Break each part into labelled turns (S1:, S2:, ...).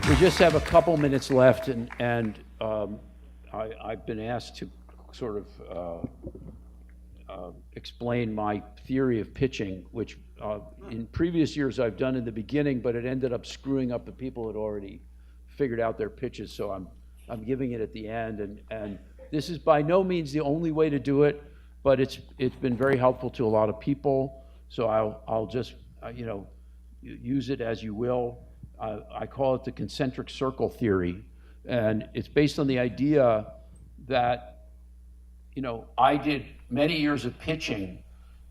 S1: We just have a couple minutes left, and I've been asked to sort of explain my theory of pitching, which in previous years I've done in the beginning, but it ended up screwing up the people who had already figured out their pitches. So I'm giving it at the end, and this is by no means the only way to do it, but it's been very helpful to a lot of people. So I'll just use it as you will. I call it the concentric circle theory, and it's based on the idea that, I did many years of pitching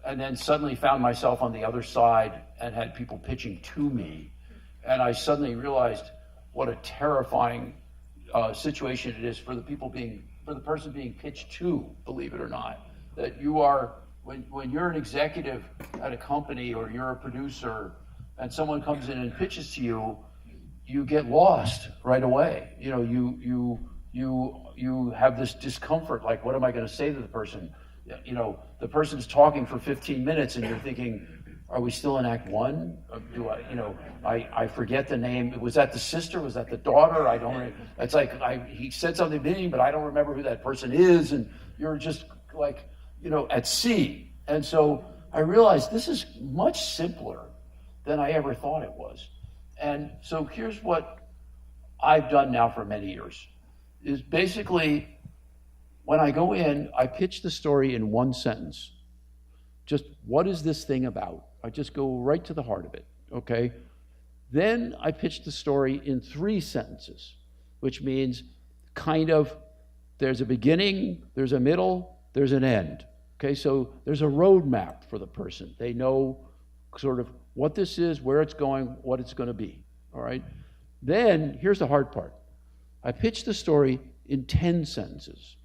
S1: and then suddenly found myself on the other side and had people pitching to me. And I suddenly realized what a terrifying situation it is for the person being pitched to, believe it or not. That you are, when you're an executive at a company or you're a producer, and someone comes in and pitches to you, you get lost right away. You have this discomfort, like, what am I going to say to the person? The person's talking for 15 minutes and you're thinking, are we still in Act 1? I forget the name. Was that the sister? Was that the daughter? I don't. It's like he said something to me, but I don't remember who that person is, and you're just like, at sea. And so I realized this is much simpler than I ever thought it was. And so here's what I've done now for many years, is basically when I go in, I pitch the story in one sentence. Just, what is this thing about? I just go right to the heart of it, okay? Then I pitch the story in 3 sentences, which means there's a beginning, there's a middle, there's an end, okay? So there's a roadmap for the person. They know sort of what this is, where it's going, what it's going to be, all right? Then, here's the hard part. I pitch the story in 10 sentences.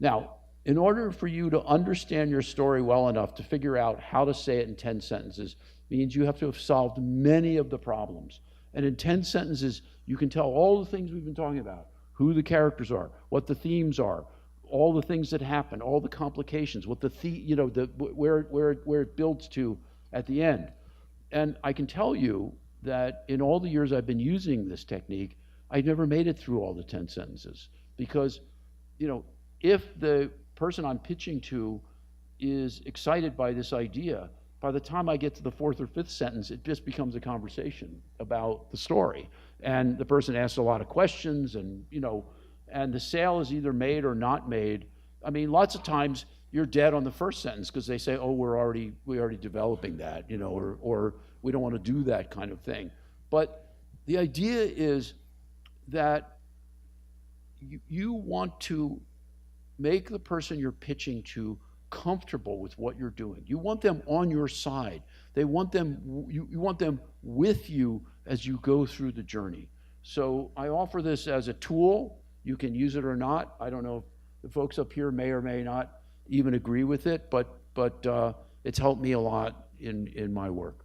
S1: Now, in order for you to understand your story well enough to figure out how to say it in 10 sentences means you have to have solved many of the problems. And in 10 sentences, you can tell all the things we've been talking about, who the characters are, what the themes are, all the things that happen, all the complications, what where it builds to at the end. And I can tell you that in all the years I've been using this technique, I've never made it through all the 10 sentences because, if the person I'm pitching to is excited by this idea, by the time I get to the 4th or 5th sentence, it just becomes a conversation about the story. And the person asks a lot of questions and the sale is either made or not made. I mean, lots of times you're dead on the first sentence because they say, oh, we're already developing that, or we don't want to do that kind of thing. But the idea is that you want to make the person you're pitching to comfortable with what you're doing. You want them on your side. You want them with you as you go through the journey. So I offer this as a tool. You can use it or not. I don't know if the folks up here may or may not even agree with it, but it's helped me a lot in my work.